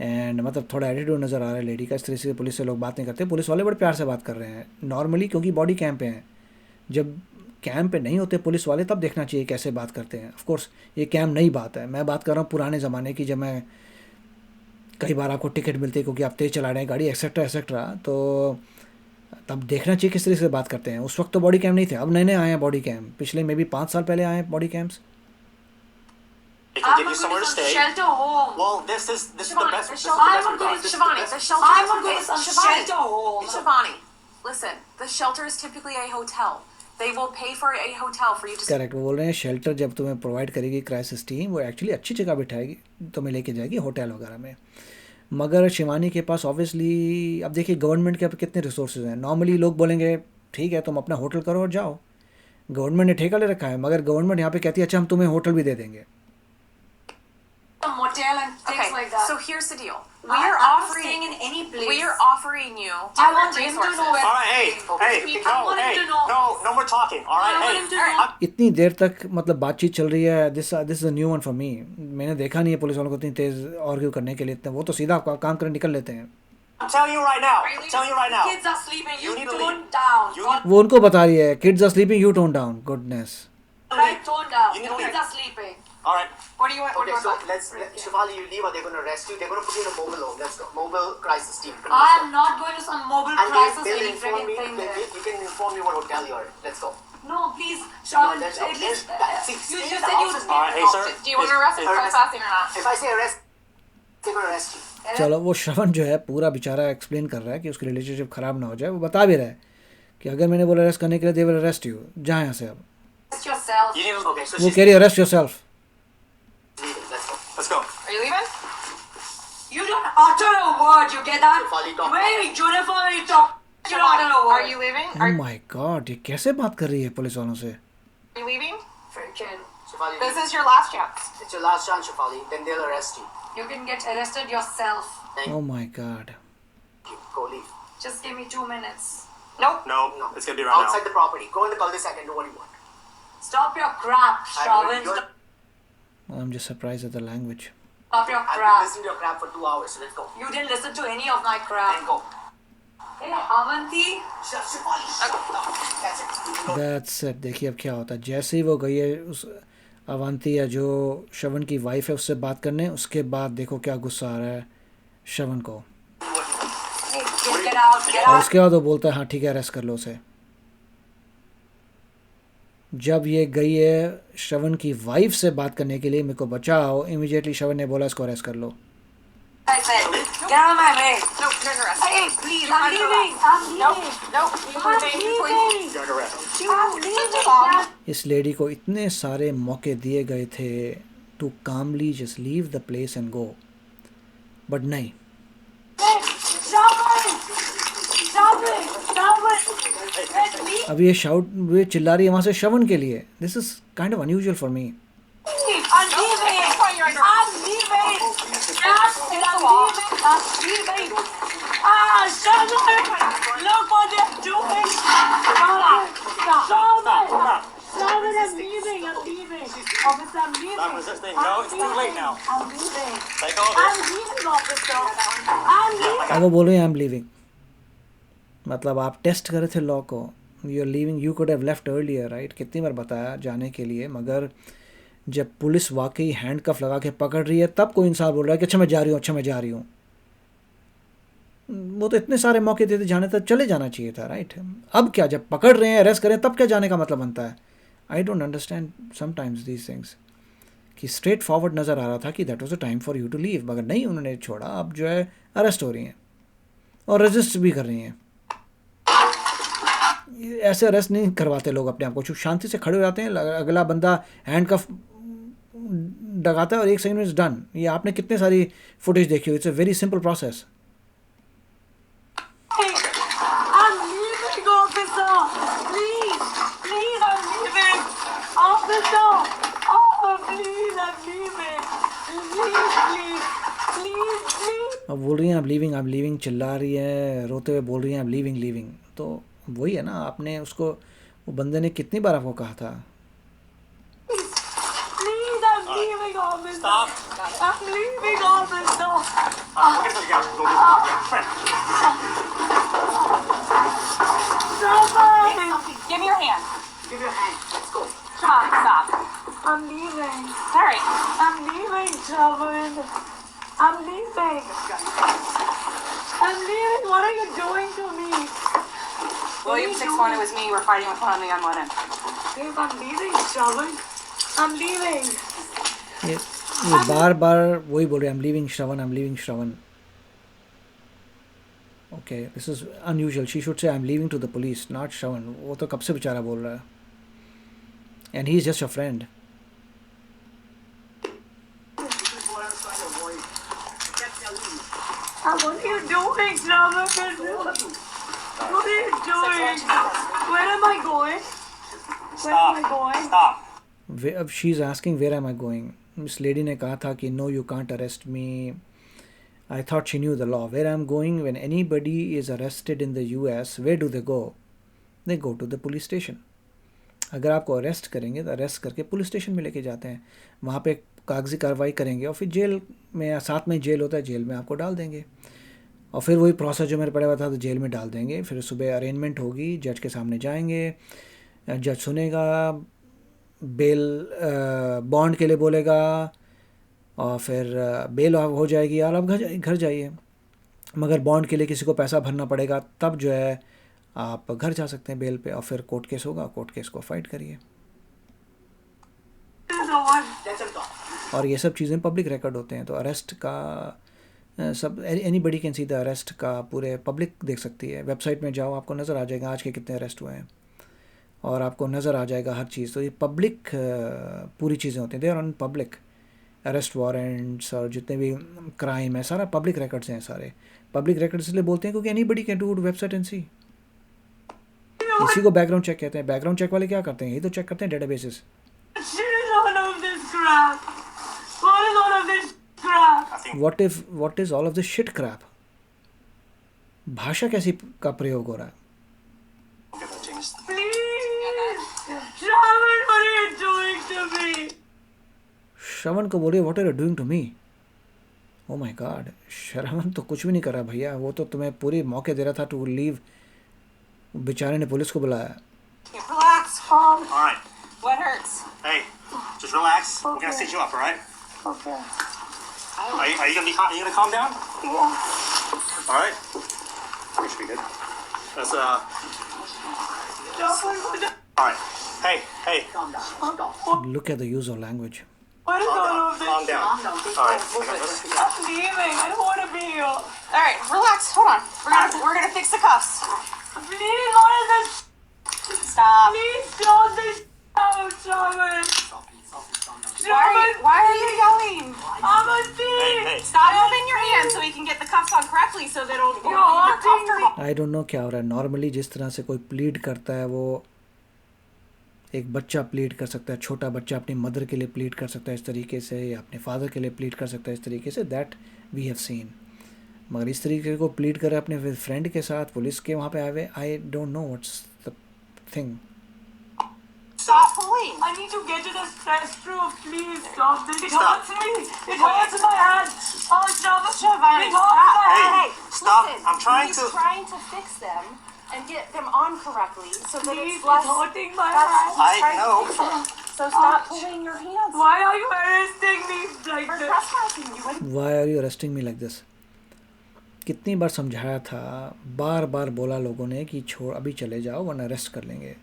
and मतलब थोड़ा एटीट्यूड नज़र आ रहा है लेडी का। इस तरह से पुलिस से लोग बात नहीं करते, पुलिस वाले बड़े प्यार से बात कर रहे हैं नॉर्मली, क्योंकि बॉडी कैम पे हैं। जब कैम पे नहीं होते पुलिस वाले तब देखना चाहिए कैसे बात करते हैं। ऑफ कोर्स ये कैम नई बात है, मैं बात कर रहा हूँ पुराने ज़माने की, जब मैं कई बार आपको टिकट मिलती है क्योंकि आप तेज़ चला रहे हैं गाड़ी एक्सेट्रा एक्सेट्रा, तो तब देखना चाहिए किस तरह से बात करते हैं। उस वक्त तो बॉडी कैम नहीं थे, अब नए नए आए हैं बॉडी कैम, पिछले मे बी 5 साल पहले आए हैं body camps. They can I'm give you not somewhere going to to some stay. shelter home. Well, this is the Shivani, best. the This is shelter- the I'm best not going advice. to Shivani, the shelter I'm is not going to some Shivani. shelter home. Shivani, listen, the shelter is typically a hotel. They will pay for a hotel for you to correct, वो बोल रहे हैं शेल्टर जब तुम्हें प्रोवाइड करेगी क्राइसिस टीम, वो एक्चुअली अच्छी जगह बिठाएगी, तुम्हें लेके जाएगी होटल वगैरह में। मगर शिवानी के पास ऑब्वियसली, अब देखिए गवर्नमेंट के कितने रिसोर्सेज हैं। नॉर्मली लोग बोलेंगे ठीक है तुम अपना होटल करो और जाओ, गवर्नमेंट ने ठेका ले रखा है, मगर गवर्नमेंट यहाँ पे कहती है अच्छा हम तुम्हें होटल भी दे देंगे। A motel and things Okay, like that. so here's the deal. I'm not staying in any place. We are offering you I different want him to resources. know where. All right, hey, I want him to know. no more talking. All right, I want hey. him to know. इतनी देर तक मतलब बातचीत चल रही है, this is a new one for me. मैंने देखा नहीं है पुलिस वालों को इतनी तेज़ आर्ग्यू करने के लिए, इतने वो तो सीधा काम करने निकल लेते हैं। I'm telling you right now. Really? I'm telling you right now. Kids are sleeping. You You need to tone leave. down. You God, वो उनको बता रही है kids are sleeping you tone down, goodness. right, tone down. You need The to kids leave. are sleeping. All right. What do you want? What do Okay, you so want? Shivali, you leave or they're going to arrest you. They're going to put you in a mobile home. Let's go. Mobile crisis team. I am not going to some mobile And crisis they'll any inform freaking me. thing there. You can inform me what hotel you're in. Let's go. No, please, Shravan, let's go. at least See, you see just the said you. options. All right, hey, sir. Do you want to arrest him for trespassing or not? If I say arrest, they're going to arrest you. चलो वो श्रवण जो है पूरा बेचारा एक्सप्लेन कर रहा है कि उसकी रिलेशनशिप ख़राब ना हो जाए। वो बता भी रहा है कि अगर मैंने बोला अरेस्ट करने के लिए दे विल अरेस्ट यू, जहाँ यहाँ से अब Just yourself. You need to. Okay, so वो she's कह रही है arrest yourself. leaving. Let's go. Let's go. Are you leaving? You don't utter a word, you get that? Shefali, talk. Wait, Jennifer, you talk. You don't utter a word. Are you leaving? Oh my God, ये कैसे बात कर रही है पुलिस वालों से? Are you leaving? Freaking. Shefali, This is your last chance. it's your last chance, Shefali. Then they'll arrest you. You can get arrested yourself. Thank Oh my God. you. Go leave. Just give me 2 minutes. Nope. No, No. it's gonna be right Outside now. the property. Go in the cul-de-sac and do what you want. Stop your crap, Shravan. You're- I'm just surprised at the language. Stop your I've been crap. listening to your crap for 2 hours, so let's go. You didn't listen to any of my Then crap. go. Hey, Avanti. Shefali, shut up. That's it. You can go. That's it. देखिए अब क्या होता है, जैसे ही वो गई है उस अवंती या जो श्रवण की वाइफ है उससे बात करने, उसके बाद देखो क्या गुस्सा आ रहा है श्रवण को, Hey, get out, get और out. उसके बाद वो बोलता है हाँ ठीक है अरेस्ट कर लो उसे. जब ये गई है श्रवण की वाइफ से बात करने के लिए, मेरे को बचाओ, इमीडिएटली श्रवण ने बोला इसको अरेस्ट कर लो. I said, get out of my way. Nope, you're under arrest. Hey, please, You're I'm under leaving. arrest. I'm Nope, leaving. nope. You I'm can change your place. leaving. You're under arrest. I'm leaving. इस लेडी को इतने सारे मौके दिए गए थे to calmly just leave the place and go, but नहीं. Stop it! Stop it! Stop it! Let me अब ये चिल्ला रही है वहाँ से श्रवण के लिए. This is kind of unusual for me. leave. I'm leaving. That's why you're under I'm leaving. I'm leaving. Ah, shut up! Look what they're doing. Shut up! Shut up! Shut it! I'm leaving. I'm leaving. Officer, I'm leaving. Stop resisting. No, it's too late now. I'm leaving. Take all I'm this. leaving, officer. I'm leaving. अब वो बोल रही है आई एम लीविंग. मतलब आप टेस्ट कर रहे थे लॉ को. You are leaving, you could have left earlier, right. कितनी बार बताया जाने के लिए, मगर जब पुलिस वाकई हैंडकफ लगा के पकड़ रही है तब कोई इंसान बोल रहा है कि अच्छा मैं जा रही हूँ, अच्छा मैं जा रही हूँ. वो तो इतने सारे मौके देते जाने तक चले जाना चाहिए था, राइट. अब क्या, जब पकड़ रहे हैं अरेस्ट करें तब क्या जाने का मतलब बनता है. I don't understand sometimes these things. कि स्ट्रेट फॉरवर्ड नज़र आ रहा था कि that was a time for you to leave, मगर नहीं, उन्होंने छोड़ा. अब जो है अरेस्ट हो रही हैं और रजिस्ट भी कर रही हैं. ऐसे अरेस्ट नहीं करवाते लोग अपने आप को. चुप शांति से खड़े हो जाते हैं, अगला बंदा हैंडकफ डगाता है और 1 सेकंड में इज डन. ये आपने कितने सारी फुटेज देखी हो. It's a very simple process. I'm leaving, officer. Please, please, I'm leaving. Officer, oh, please, I'm leaving. Please. अब बोल रही हैं आई एम लीविंग, चिल्ला रही है, रोते हुए बोल रही हैं आई एम लीविंग. तो वही है ना, आपने उसको, वो बंदे ने कितनी बार आपको कहा था. Please, I'm leaving, officer. Stop. I'm leaving, officer. We're gonna go to the Stop. Give me your hand. Give your hand. Let's go. Come on, stop. I'm leaving. All right. I'm leaving, Chavan. I'm leaving. I'm leaving. What are you doing to me? William 6-1, it was me. You were fighting with one on the gun one. Babe, I'm leaving, Chavan. I'm leaving. ये बार बार वही बोल रहे हैं I am leaving Shravan. Okay, this is unusual. She should say I am leaving to the police, not Shravan. वो तो कब से बेचारा बोल रहा है, and he is just a friend. What are you doing, Chavan? What are you doing? Where am I going? Where am I going? Stop. अब she is asking where am I going. इस लेडी ने कहा था कि no you can't arrest me. I thought she knew the law. Where I am going, when anybody is arrested in the US, where do they go to the police station. अगर आपको अरेस्ट करेंगे तो अरेस्ट करके पुलिस स्टेशन में लेके जाते हैं, वहाँ पे कागजी कार्रवाई करेंगे और फिर जेल में, साथ में जेल होता है, जेल में आपको डाल देंगे. और फिर वही प्रोसेस जो मेरे पढ़ा हुआ था, तो जेल में डाल देंगे. फिर सुबह अरेंजमेंट होगी, जज के सामने जाएंगे, जज सुनेगा, बेल बॉन्ड के लिए बोलेगा, और फिर बेल हो जाएगी और आप घर जाइए. मगर बॉन्ड के लिए किसी को पैसा भरना पड़ेगा, तब जो है आप घर जा सकते हैं बेल पे. और फिर कोर्ट केस होगा, कोर्ट केस को फाइट करिए. Let them talk. और ये सब चीज़ें पब्लिक रिकॉर्ड होते हैं. तो अरेस्ट का सब anybody can see the arrest का, पूरे पब्लिक देख सकती है. वेबसाइट में जाओ, आपको नज़र आ जाएगा आज के कितने अरेस्ट हुए हैं. और आपको नज़र आ जाएगा हर चीज़। तो ये पब्लिक पूरी चीज़ें होती हैं, they are on public. Arrest warrants और जितने भी क्राइम है सारा पब्लिक रिकॉर्ड्स हैं। सारे पब्लिक रिकॉर्ड्स इसलिए बोलते हैं क्योंकि anybody can do website and see. इसी को बैकग्राउंड चेक कहते हैं। बैकग्राउंड चेक वाले क्या करते हैं? यही तो चेक करते हैं databases. What is all of this shit crap? भाषा कैसी का प्रयोग हो रहा है? श्रवण को बोलिए what are you doing to me? Oh my god, Shravan तो कुछ भी नहीं कर रहा भैया, वो तो तुम्हें पूरी मौके दे रहा था टू लीव। बेचारे ने पुलिस को बुलाया। Relax, calm. All right. What hurts? Hey, just relax. We're gonna stitch you up, all right? Okay. Are you gonna calm down? Yeah. All right. You should be good. Let's All right. Hey. Calm down. Calm down. Look at the use of language. What is all of this? Calm down. Calm down. Take All it. right. Move it. I'm leaving. I don't want to be here. All right, relax. Hold on. We're gonna fix the cuffs. Please, what is this? Stop. Please don't this out, Shaman. Why are you yelling? I'm a thief. Hey. Stop moving your hands so we can get the cuffs on correctly so that it'll be more comfortable. I don't no क्या हो रहा है। नॉर्मली जिस तरह से कोई प्लीड करता है, वो एक बच्चा प्लीड कर सकता है, छोटा बच्चा अपनी मदर के लिए प्लीड कर सकता है इस तरीके से, या अपने फादर के लिए प्लीड कर सकता है इस तरीके से, दैट वी हैव सीन। मगर इस तरीके को प्लीड करे अपने फ्रेंड के साथ पुलिस के वहाँ पे आए हुए, आई don't know what's the thing. Stop pulling. I need to get to the restroom. Please stop this. It hurts me. It hurts my hand. Oh, stop. Shivani, It hurts my Hey, hand. stop. Listen, I'm trying he's to. trying to fix them and get them on correctly so that Please, it's less. it's hurting my That's, hand. he's I trying know. to fix it. So stop pulling your hands. Why are you arresting me like We're this? trespassing. You wouldn't. Why are you arresting me like this? कितनी बार समझाया था, बार बार बोला लोगों ने कि छोड़, अभी चले जाओ वरना अरेस्ट कर लेंगे।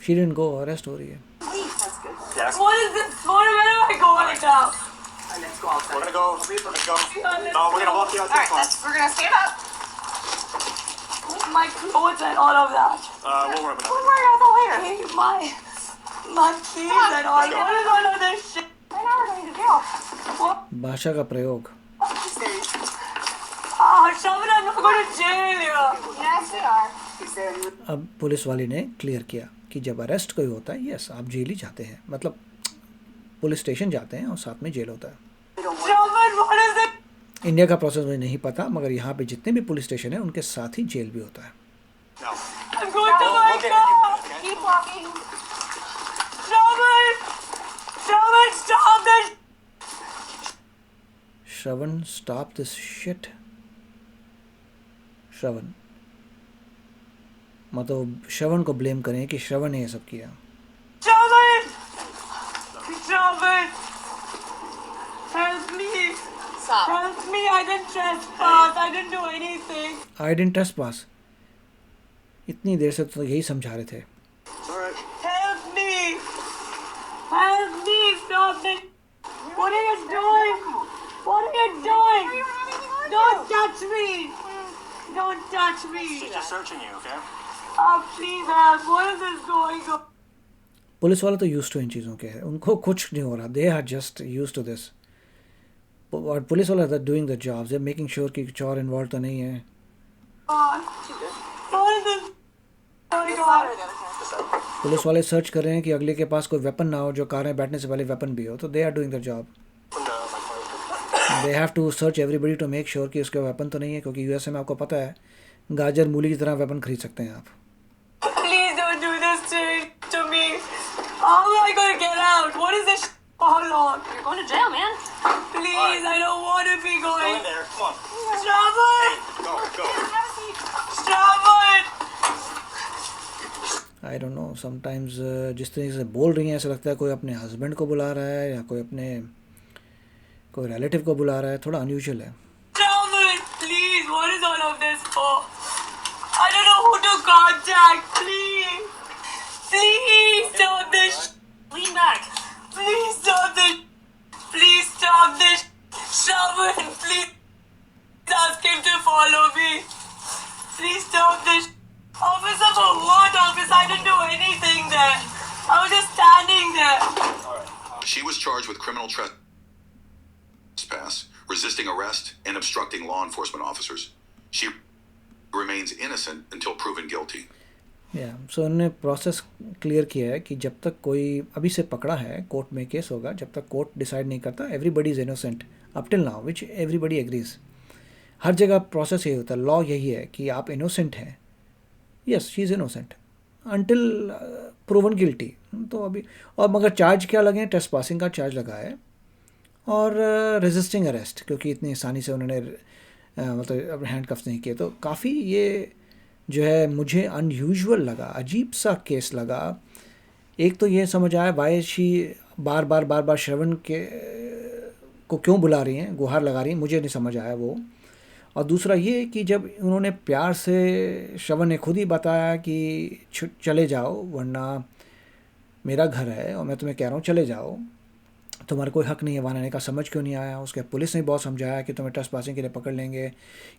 शी डिडंट गो, अरेस्ट हो रही है। That's good. Yes. What is this? Where am I going now? Let's go outside. We're gonna go. No, we're gonna walk you out All to right, the car. we're gonna stand up. My clothes and all of that. We'll worry about We'll that. worry about that later. Hey, my keys and all. What is all of this shit? Right now we're going to jail. भाषा का प्रयोग। Shaman, I'm not going to jail here. Yes, we are. He said you अब पुलिस वाली ने क्लियर किया कि जब अरेस्ट कोई होता है, यस आप जेल ही जाते हैं, मतलब पुलिस स्टेशन जाते हैं और साथ में जेल होता है। Shaman, what is it? India का प्रोसेस मुझे नहीं पता, मगर यहाँ पे जितने भी पुलिस स्टेशन हैं उनके साथ ही जेल भी होता है। No. I'm going to my We'll get car. it. Keep walking. Shaman, stop this. Shravan, stop this shit. Shravan, मतलब श्रवण को ब्लेम करें कि श्रवण ने ये सब किया। Shaman, help me. Stop. Help me. I didn't trespass. I didn't do anything. I didn't trespass, इतनी देर से तो यही समझा रहे थे। All right. Help me. Help me. Stop this. What are you doing? What are you doing? Don't touch me. Don't touch me. She's just searching you, okay? Please help. What is this going on? Police वाले तो यूज टू इन चीज़ों के हैं, उनको कुछ नहीं हो रहा, they are just use to this. और पुलिस वाले are doing the job, they making sure कि कुछ और इन्वॉल्व तो नहीं है। What is this going on? Police वाले सर्च कर रहे हैं कि अगले के पास कोई वेपन ना हो जो कार में बैठने से पहले वेपन भी हो, तो they are doing the job. They have to search everybody to make sure कि उसके वेपन तो नहीं है, क्योंकि यूएसए में आपको पता है गाजर मूली की तरह वेपन खरीद सकते हैं आप। Please don't do this to me. How am I going to get out? What is this? How long? You're going to jail, man. Please, I don't want to be Go in going. there. Come on. Shaman! Go. Have a seat. Shaman! I don't no, sometimes जिस तरीके से बोल रही हैं ऐसा लगता है कोई अपने हस्बैंड को बुला रहा है या कोई रिलेटिव को बुला रहा है, थोड़ा अनयूजुअल है। Shaman, please, what is all of this for? I don't know who to contact. Please. Please stop this. Lean back. Please stop this. Please stop this. Shaman, please ask him to follow me. Please stop this. Officer, for what, officer? I didn't charged with criminal trespass, resisting arrest, and obstructing law enforcement officers. She remains innocent until proven guilty. सो उन्होंने प्रोसेस क्लियर किया है कि जब तक कोई अभी से पकड़ा है, कोर्ट में केस होगा, जब तक कोर्ट डिसाइड नहीं करता everybody is innocent up till now, which everybody agrees. हर जगह प्रोसेस यही होता है, लॉ यही है कि आप इनोसेंट हैं, yes she is innocent until proven guilty. तो अभी और मगर चार्ज क्या लगे हैं, ट्रेसपासिंग का चार्ज लगा है और रेजिस्टिंग अरेस्ट, क्योंकि इतनी आसानी से उन्होंने मतलब हैंडकफ्स नहीं किए. तो काफ़ी ये जो है मुझे अनयूजुअल लगा, अजीब सा केस लगा. एक तो ये समझ आया वाई शी बार बार श्रवण के को क्यों बुला रही हैं, गुहार लगा रही हैं, मुझे नहीं समझ आया वो. और दूसरा ये कि जब उन्होंने प्यार से, श्रवण ने खुद ही बताया कि चले जाओ वरना मेरा घर है और मैं तुम्हें कह रहा हूँ चले जाओ, तुम्हारा कोई हक नहीं है वहाँ रहने का, समझ क्यों नहीं आया. उसके पुलिस ने बहुत समझाया कि तुम्हें ट्रेसपासिंग के लिए पकड़ लेंगे.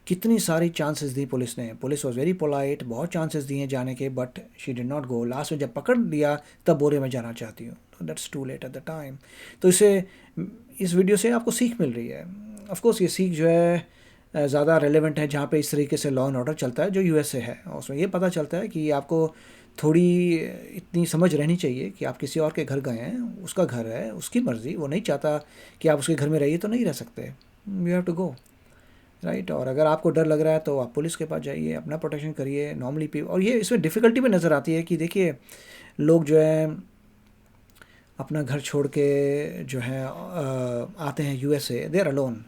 कितनी सारी चांसेस दी पुलिस ने, पुलिस वॉज वेरी पोलाइट, बहुत चांसेस दिए जाने के, but she did not go. Last में जब पकड़ लिया तब बोले मैं जाना चाहती हूँ. तो that's too late at the time. तो इस वीडियो से आपको सीख मिल रही है. ऑफकोर्स ये सीख जो है ज़्यादा रेलेवेंट है जहाँ पे इस तरीके से लॉ एंड ऑर्डर चलता है जो यूएसए है. और उसमें ये पता चलता है कि आपको थोड़ी इतनी समझ रहनी चाहिए कि आप किसी और के घर गए हैं, उसका घर है, उसकी मर्ज़ी, वो नहीं चाहता कि आप उसके घर में रहिए तो नहीं रह सकते. You have to go, right. और अगर आपको डर लग रहा है तो आप पुलिस के पास जाइए, अपना प्रोटेक्शन करिए नॉर्मली. और ये इसमें डिफ़िकल्टी भी नज़र आती है कि देखिए लोग जो है अपना घर छोड़ के जो है आते हैं यूएसए, दे आर अलोन.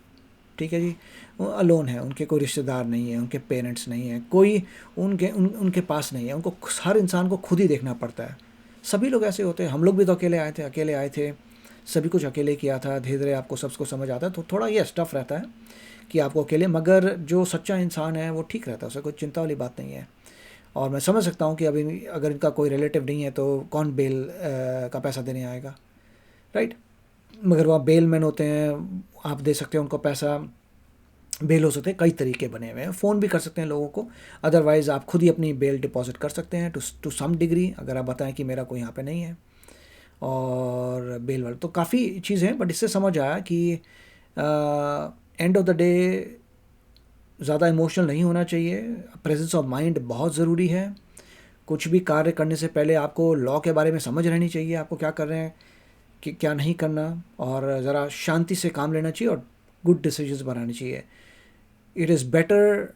ठीक है जी, वो अलोन है, उनके कोई रिश्तेदार नहीं है, उनके पेरेंट्स नहीं है, कोई उनके पास नहीं है. उनको हर इंसान को खुद ही देखना पड़ता है. सभी लोग ऐसे होते हैं, हम लोग भी तो अकेले आए थे, सभी कुछ अकेले किया था. धीरे धीरे आपको सबको समझ आता है, तो थोड़ा ये टफ रहता है कि आपको अकेले, मगर जो सच्चा इंसान है वो ठीक रहता है, उसे कोई चिंता वाली बात नहीं है. और मैं समझ सकता हूँ कि अभी अगर इनका कोई रिलेटिव नहीं है तो कौन बेल का पैसा देने आएगा, राइट. मगर वहाँ बेल मैन होते हैं, आप दे सकते हैं उनको पैसा. बेल हो सकते हैं, कई तरीके बने हुए हैं, फ़ोन भी कर सकते हैं लोगों को. अदरवाइज़ आप खुद ही अपनी बेल डिपॉजिट कर सकते हैं टू सम डिग्री, अगर आप बताएं कि मेरा कोई यहाँ पे नहीं है और बेल वाला. तो काफ़ी चीज़ें हैं, बट इससे समझ आया कि एंड ऑफ द डे ज़्यादा इमोशनल नहीं होना चाहिए. प्रेजेंस ऑफ माइंड बहुत ज़रूरी है. कुछ भी कार्य करने से पहले आपको लॉ के बारे में समझ रहनी चाहिए, आपको क्या कर रहे हैं, कि क्या नहीं करना, और ज़रा शांति से काम लेना चाहिए और गुड डिसीजंस बनाने चाहिए. इट इज़ बेटर,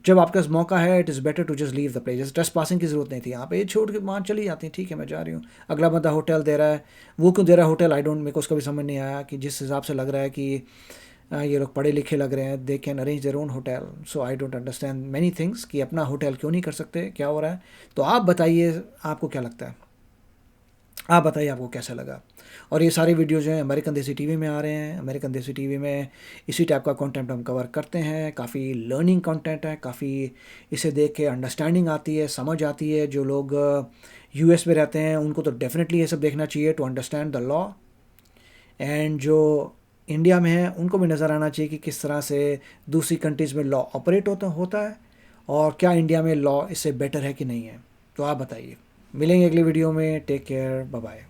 जब आपके पास मौका है, it is better to just leave the place. जैसे ट्रेसपासिंग की ज़रूरत नहीं थी, यहाँ पे ये छोड़ के वहाँ चली जाती हैं, ठीक है मैं जा रही हूँ. अगला बंदा होटल दे रहा है, वो क्यों दे रहा है होटल, आई डोंट, मेरे को उसका भी समझ नहीं आया. कि जिस हिसाब से लग रहा है कि ये लोग पढ़े लिखे लग रहे हैं, they can arrange their own hotel. So I don't understand many things कि अपना होटल क्यों नहीं कर सकते, क्या हो रहा है. तो आप बताइए आपको क्या लगता है, आप बताइए आपको कैसा लगा. और ये सारे वीडियो जो हैं अमेरिकन देसी टीवी में आ रहे हैं. अमेरिकन देसी टीवी में इसी टाइप का कंटेंट हम कवर करते हैं. काफ़ी लर्निंग कंटेंट है, काफ़ी इसे देख के अंडरस्टैंडिंग आती है, समझ आती है. जो लोग यूएस में रहते हैं उनको तो डेफिनेटली ये सब देखना चाहिए to understand the law. And जो इंडिया में है उनको भी नज़र आना चाहिए कि किस तरह से दूसरी कंट्रीज़ में लॉ ऑपरेट होता है और क्या इंडिया में लॉ इससे बेटर है कि नहीं है. तो आप बताइए. मिलेंगे अगली वीडियो में. Take care, bye bye.